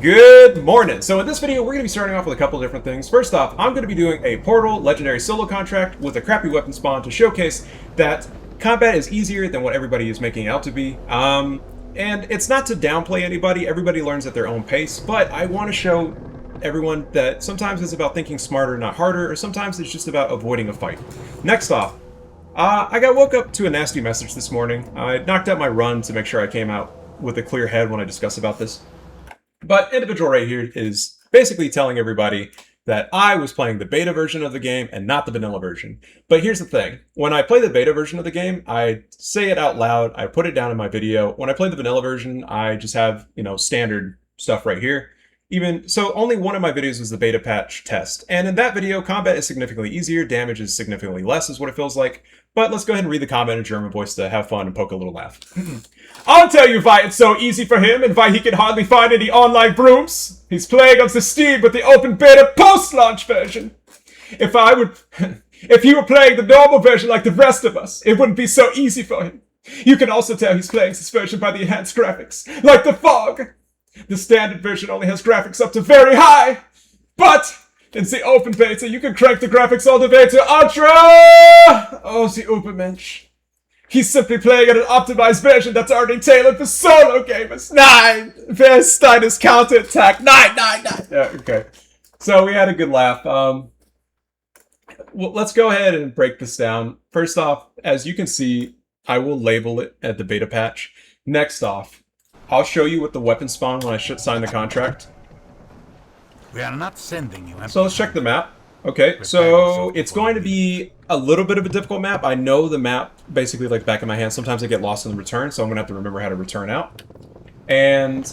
Good morning. So in this video, we're going to be starting off with a couple of different things. First off, I'm going to be doing a Portal Legendary Solo contract with a crappy weapon spawn to showcase that combat is easier than what everybody is making it out to be. And it's not to downplay anybody. Everybody learns at their own pace, but I want to show everyone that sometimes it's about thinking smarter, not harder, or sometimes it's just about avoiding a fight. Next off, I woke up to a nasty message this morning. I knocked out my run to make sure I came out with a clear head when I discuss about this. But individual right here is basically telling everybody that I was playing the beta version of the game and not the vanilla version. But here's the thing. When I play the beta version of the game, I say it out loud. I put it down in my video. When I play the vanilla version, I just have, standard stuff right here. So only one of my videos was the beta patch test. And in that video, combat is significantly easier, damage is significantly less is what it feels like. But let's go ahead and read the comment in German voice to have fun and poke a little laugh. I'll tell you why it's so easy for him and why he can hardly find any online brooms. He's playing on the Steam with the open beta post-launch version. If he were playing the normal version like the rest of us, it wouldn't be so easy for him. You can also tell he's playing this version by the enhanced graphics, like the fog. The standard version only has graphics up to very high, but in the open beta, you can crank the graphics all the way to ultra! Oh, the Ubermensch. He's simply playing at an optimized version that's already tailored for solo gamers. Nine! Where's Steiner's counterattack? Nine! Yeah, okay. So we had a good laugh. Well, let's go ahead and break this down. First off, as you can see, I will label it at the beta patch. Next off, I'll show you what the weapon spawn when I should sign the contract. We are not sending you. So let's check the map. Okay, so it's going to be a little bit of a difficult map. I know the map basically like back of my hand. Sometimes I get lost in the return, so I'm gonna have to remember how to return out. And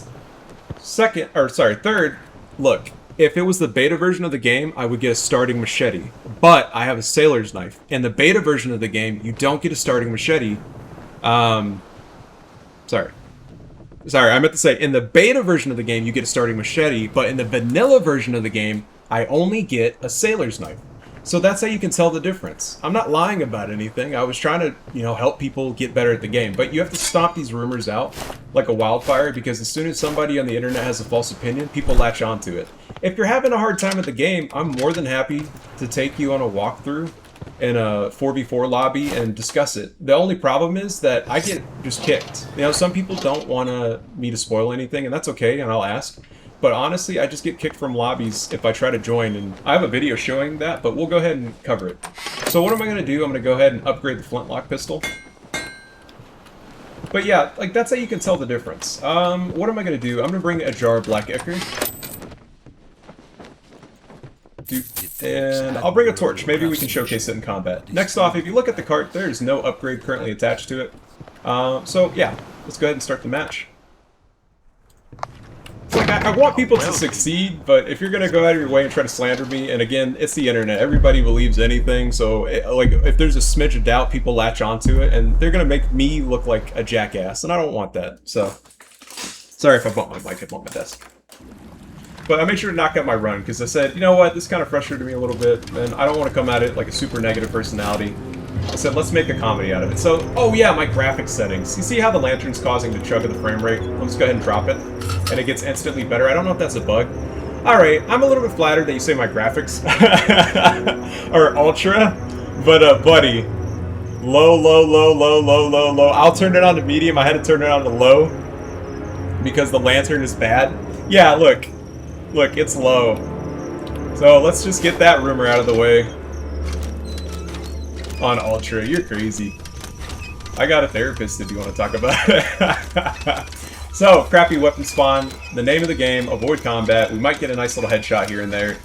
third, look, if it was the beta version of the game, I would get a starting machete. But I have a sailor's knife. In the beta version of the game, you don't get a starting machete. Sorry, I meant to say, in the beta version of the game, you get a starting machete, but in the vanilla version of the game, I only get a sailor's knife. So that's how you can tell the difference. I'm not lying about anything. I was trying to, help people get better at the game. But you have to stomp these rumors out like a wildfire, because as soon as somebody on the internet has a false opinion, people latch onto it. If you're having a hard time at the game, I'm more than happy to take you on a walkthrough in a 4v4 lobby and discuss it. The only problem is that I get just kicked. Some people don't want me to spoil anything, and that's okay, and I'll ask. But honestly, I just get kicked from lobbies if I try to join, and I have a video showing that, but we'll go ahead and cover it. So what am I going to do? I'm going to go ahead and upgrade the flintlock pistol. But yeah, that's how you can tell the difference. What am I going to do? I'm going to bring a jar of black ichor. And I'll bring a torch. Maybe we can showcase it in combat. Next off, if you look at the cart, there's no upgrade currently attached to it. So yeah, let's go ahead and start the match. I want people to succeed, but if you're going to go out of your way and try to slander me, and again, it's the internet. Everybody believes anything, so if there's a smidge of doubt, people latch onto it, and they're going to make me look like a jackass, and I don't want that. So, sorry if I bumped my mic up on my desk. But I made sure to knock out my run, because I said, you know what, this kind of frustrated me a little bit, and I don't want to come at it like a super negative personality. I said, let's make a comedy out of it. So, oh yeah, my graphics settings. You see how the lantern's causing the chug of the frame rate? I'll just go ahead and drop it, and it gets instantly better. I don't know if that's a bug. Alright, I'm a little bit flattered that you say my graphics are ultra, but buddy, low. I'll turn it on to medium. I had to turn it on to low, because the lantern is bad. Yeah, look, it's low. So let's just get that rumor out of the way. On Ultra, you're crazy. I got a therapist if you want to talk about it. So, crappy weapon spawn, the name of the game, avoid combat. We might get a nice little headshot here and there.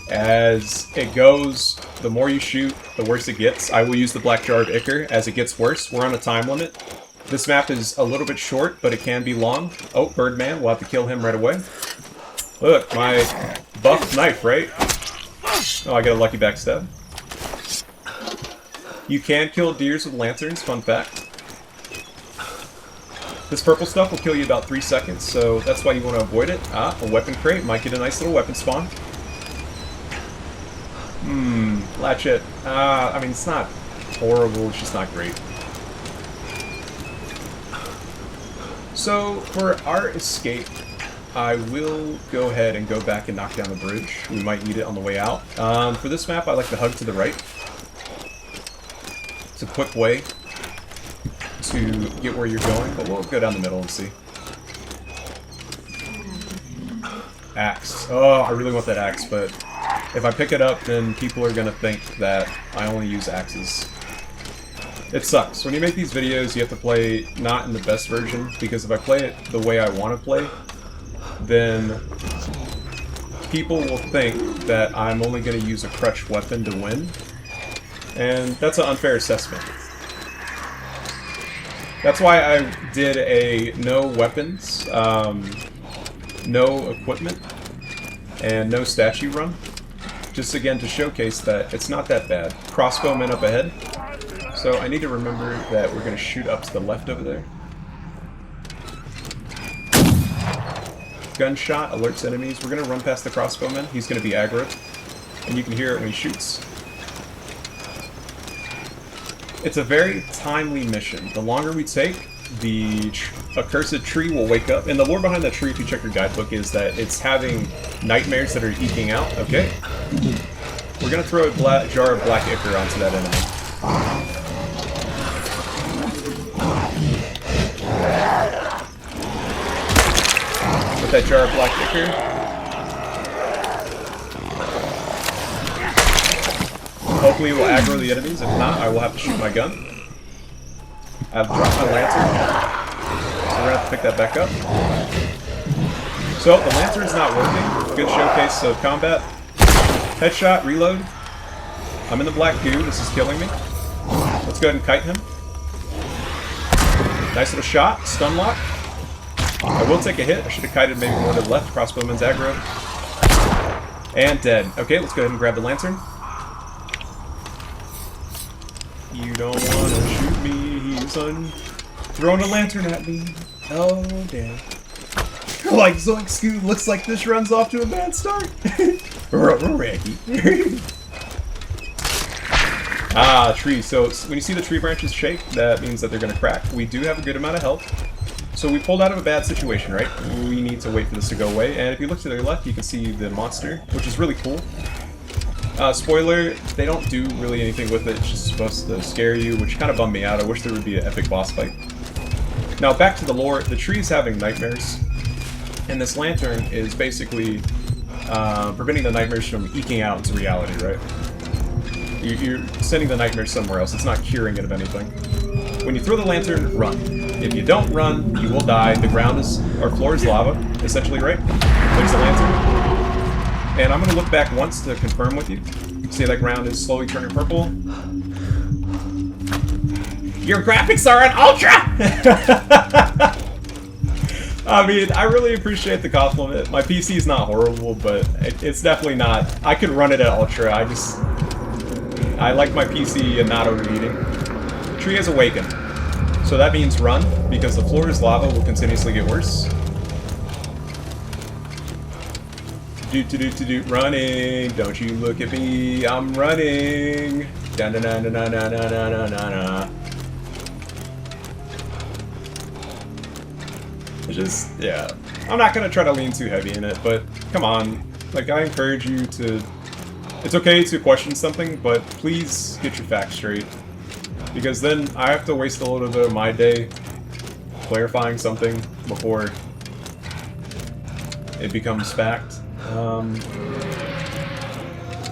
As it goes, the more you shoot, the worse it gets. I will use the black jar of ichor as it gets worse. We're on a time limit. This map is a little bit short, but it can be long. Oh, Birdman, we'll have to kill him right away. Look, my buff knife, right? Oh, I got a lucky backstab. You can kill deers with lanterns, fun fact. This purple stuff will kill you about 3 seconds, so that's why you want to avoid it. Ah, a weapon crate, might get a nice little weapon spawn. Latch it. I mean, it's not horrible, it's just not great. So, for our escape, I will go ahead and go back and knock down the bridge. We might need it on the way out. For this map, I like the hug to the right. It's a quick way to get where you're going, but we'll go down the middle and see. Axe. Oh, I really want that axe, but if I pick it up, then people are gonna think that I only use axes. It sucks. When you make these videos, you have to play not in the best version, because if I play it the way I want to play, then people will think that I'm only going to use a crutch weapon to win, and that's an unfair assessment. That's why I did a no weapons, no equipment, and no statue run. Just again to showcase that it's not that bad. Crossbowmen up ahead. So I need to remember that we're going to shoot up to the left over there. Gunshot alerts enemies. We're going to run past the crossbowman. He's going to be aggro. And you can hear it when he shoots. It's a very timely mission. The longer we take, the accursed tree will wake up. And the lore behind that tree, if you check your guidebook, is that it's having nightmares that are eking out. Okay. We're going to throw a jar of black ichor onto that enemy. With that jar of black ichor. Hopefully it will aggro the enemies. If not, I will have to shoot my gun. I've dropped my lantern. So we're going to have to pick that back up. So, the lantern's not working. Good showcase of combat. Headshot, reload. I'm in the black goo. This is killing me. Let's go ahead and kite him. Nice little shot. Stun lock. I will take a hit. I should have kited maybe more to the left. Crossbowman's aggro. And dead. Okay, let's go ahead and grab the lantern. You don't want to shoot me, son. Throwing a lantern at me. Oh, damn. Like Zoink Scoot, looks like this runs off to a bad start. Ricky. Ah, tree. So when you see the tree branches shake, that means that they're going to crack. We do have a good amount of health. So we pulled out of a bad situation, right? We need to wait for this to go away. And if you look to the left, you can see the monster, which is really cool. Spoiler, they don't do really anything with it. It's just supposed to scare you, which kind of bummed me out. I wish there would be an epic boss fight. Now, back to the lore. The tree's having nightmares. And this lantern is basically preventing the nightmares from eking out into reality, right? You're sending the nightmares somewhere else. It's not curing it of anything. When you throw the lantern, run. If you don't run, you will die. The ground is, or floor is lava, essentially, right? There's the lantern. And I'm going to look back once to confirm with you. See that ground is slowly turning purple. Your graphics are an ultra! I mean, I really appreciate the compliment. My PC is not horrible, but it's definitely not. I could run it at ultra. I like my PC and not overheating. The tree has awakened. So that means run, because the floor is lava will continuously get worse. Running. Don't you look at me. I'm running. Da na na na na na na na na na. It's just, yeah. I'm not gonna try to lean too heavy in it, but come on. Like, I encourage you to. It's okay to question something, but please get your facts straight. Because then I have to waste a little bit of my day clarifying something before it becomes fact.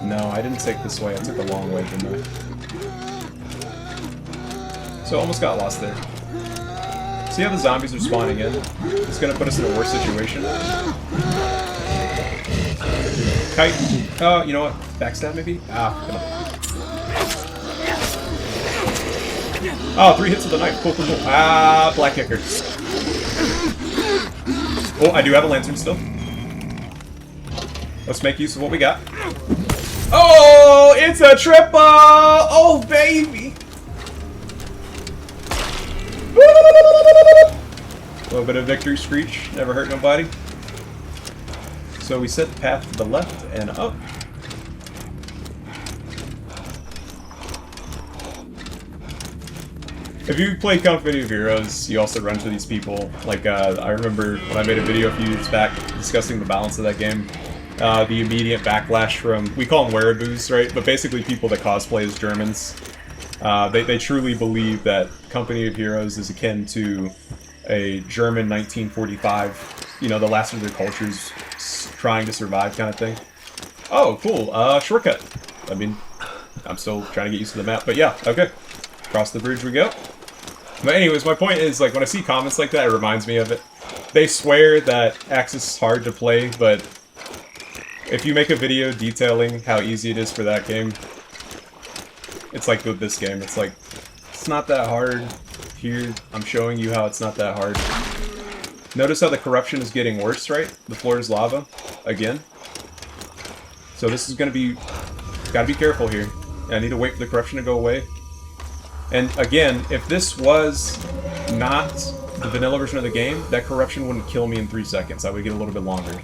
No, I didn't take this way. I took the long way, didn't I? So I almost got lost there. See how the zombies are spawning in? It's gonna put us in a worse situation. Kite. You know what? Backstab maybe? Ah, come on. Oh, 3 hits with the knife. Cool, cool, cool. Ah, black kicker. Oh, I do have a lantern still. Let's make use of what we got. Oh, it's a triple! Oh, baby! A little bit of victory screech. Never hurt nobody. So we set the path to the left and up. If you play Company of Heroes, you also run into these people. Like, I remember when I made a video a few years back discussing the balance of that game. The immediate backlash from, we call them wereaboos, right? But basically people that cosplay as Germans. They truly believe that Company of Heroes is akin to a German 1945, you know, the last of their cultures trying to survive kind of thing. Oh, cool. Shortcut. I mean, I'm still trying to get used to the map, but yeah, okay. Across the bridge we go. But anyways, my point is, like, when I see comments like that, it reminds me of it. They swear that Axis is hard to play, but if you make a video detailing how easy it is for that game, it's like with this game. It's like, it's not that hard. Here, I'm showing you how it's not that hard. Notice how the corruption is getting worse, right? The floor is lava. Again. So this is gonna be... Gotta be careful here. I need to wait for the corruption to go away. And again, if this was not the vanilla version of the game, that corruption wouldn't kill me in 3 seconds. I would get a little bit longer.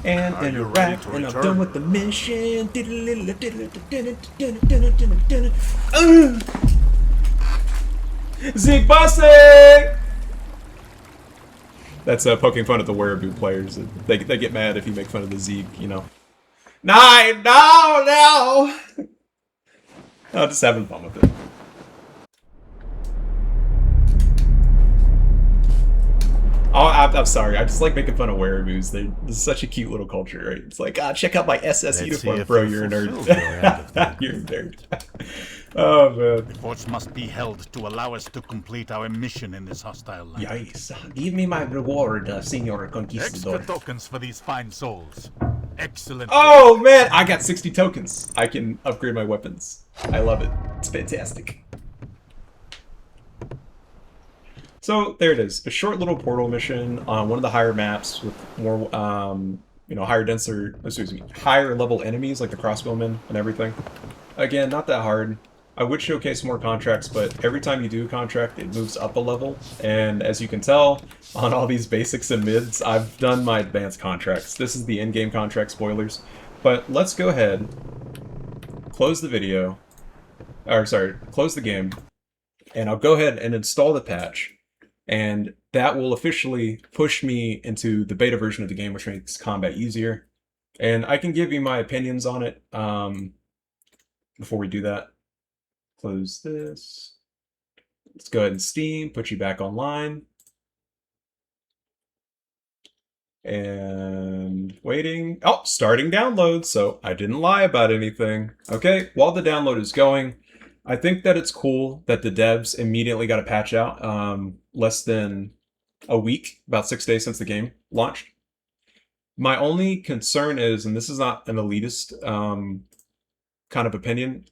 And interact, and I'm done with the mission. Zeke Bossing! That's poking fun at the wereaboo players. They get mad if you make fun of the Zeke, you know. No! I'm just having fun with it. Oh, I'm sorry. I just like making fun of wereaboos. This is such a cute little culture, right? It's like, check out my SS uniform, bro. You're a nerd. You're a nerd. Oh, man. The forts must be held to allow us to complete our mission in this hostile land. Yes. Give me my reward, Senor Conquistador. Extra tokens for these fine souls. Excellent. Oh, man. I got 60 tokens. I can upgrade my weapons. I love it. It's fantastic. So there it is, a short little portal mission on one of the higher maps with more, you know, higher level enemies like the crossbowmen and everything. Again, not that hard. I would showcase more contracts, but every time you do a contract, it moves up a level. And as you can tell, on all these basics and mids, I've done my advanced contracts. This is the in-game contract spoilers. But let's go ahead, close the video, or sorry, close the game, and I'll go ahead and install the patch. And that will officially push me into the beta version of the game, which makes combat easier. And I can give you my opinions on it before we do that. Close this. Let's go ahead and Steam, put you back online. And waiting. Oh, starting download, so I didn't lie about anything. Okay, while the download is going, I think that it's cool that the devs immediately got a patch out less than a week, about 6 days since the game launched. My only concern is, and this is not an elitist kind of opinion,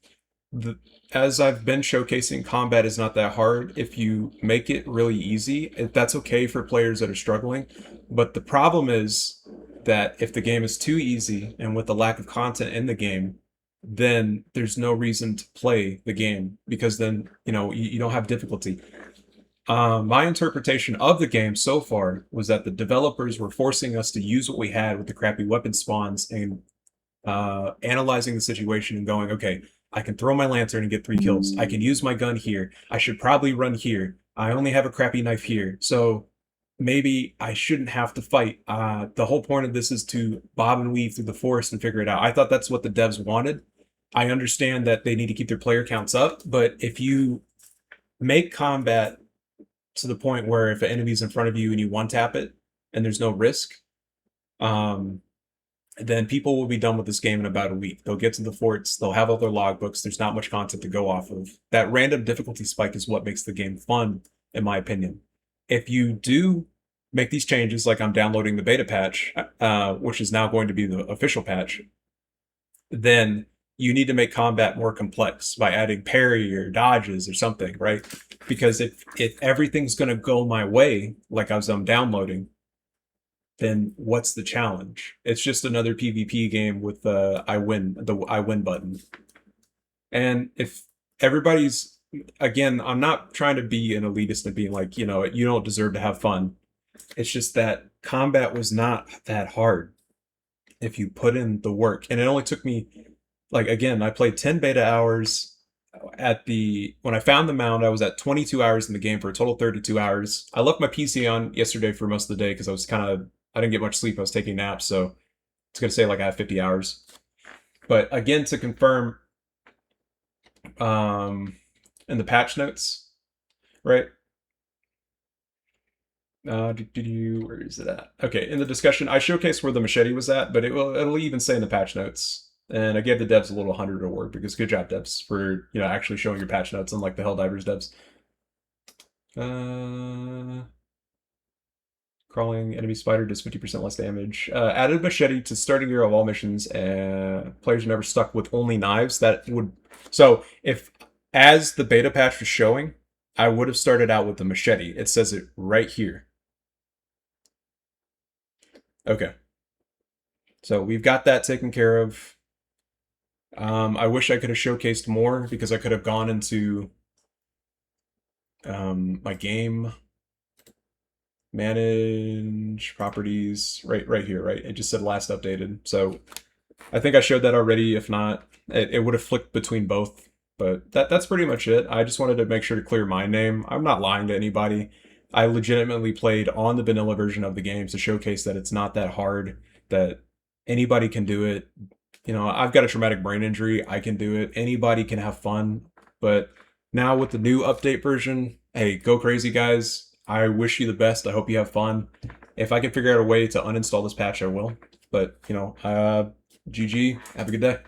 as I've been showcasing, combat is not that hard. If you make it really easy, that's okay for players that are struggling. But the problem is that if the game is too easy and with the lack of content in the game, then there's no reason to play the game because then, you know, you don't have difficulty. My interpretation of the game so far was that the developers were forcing us to use what we had with the crappy weapon spawns and analyzing the situation and going, okay, I can throw my lantern and get 3 kills. I can use my gun here. I should probably run here. I only have a crappy knife here. So maybe I shouldn't have to fight. The whole point of this is to bob and weave through the forest and figure it out. I thought that's what the devs wanted. I understand that they need to keep their player counts up, but if you make combat to the point where if an enemy's in front of you and you one-tap it and there's no risk, then people will be done with this game in about a week. They'll get to the forts, they'll have all their logbooks, there's not much content to go off of. That random difficulty spike is what makes the game fun, in my opinion. If you do make these changes, like I'm downloading the beta patch, which is now going to be the official patch, then you need to make combat more complex by adding parry or dodges or something, right? Because if everything's going to go my way, like as I'm downloading, then what's the challenge? It's just another PvP game with the I win button. And if everybody's, again, I'm not trying to be an elitist and being like, you know, you don't deserve to have fun. It's just that combat was not that hard if you put in the work. And it only took me, like, again, I played 10 beta hours. when I found the mound, I was at 22 hours in the game for a total of 32 hours. I left my PC on yesterday for most of the day because I didn't get much sleep. I was taking naps, so it's gonna say like I have 50 hours. But again, to confirm, in the patch notes, right? Where is it at? Okay, in the discussion, I showcased where the machete was at, but it'll even say in the patch notes. And I gave the devs a little 100 award because good job, devs, for actually showing your patch notes, unlike the Helldivers devs. Crawling enemy spider does 50% less damage. Added machete to starting gear of all missions. Players are never stuck with only knives. So if as the beta patch was showing, I would have started out with the machete. It says it right here. Okay. So we've got that taken care of. I wish I could have showcased more because I could have gone into my game, manage properties, right here, right? It just said last updated. So I think I showed that already. If not, it would have flicked between both. But that's pretty much it. I just wanted to make sure to clear my name. I'm not lying to anybody. I legitimately played on the vanilla version of the game to showcase that it's not that hard, that anybody can do it. I've got a traumatic brain injury. I can do it. Anybody can have fun. But now with the new update version, hey, go crazy, guys. I wish you the best. I hope you have fun. If I can figure out a way to uninstall this patch, I will. But, GG. Have a good day.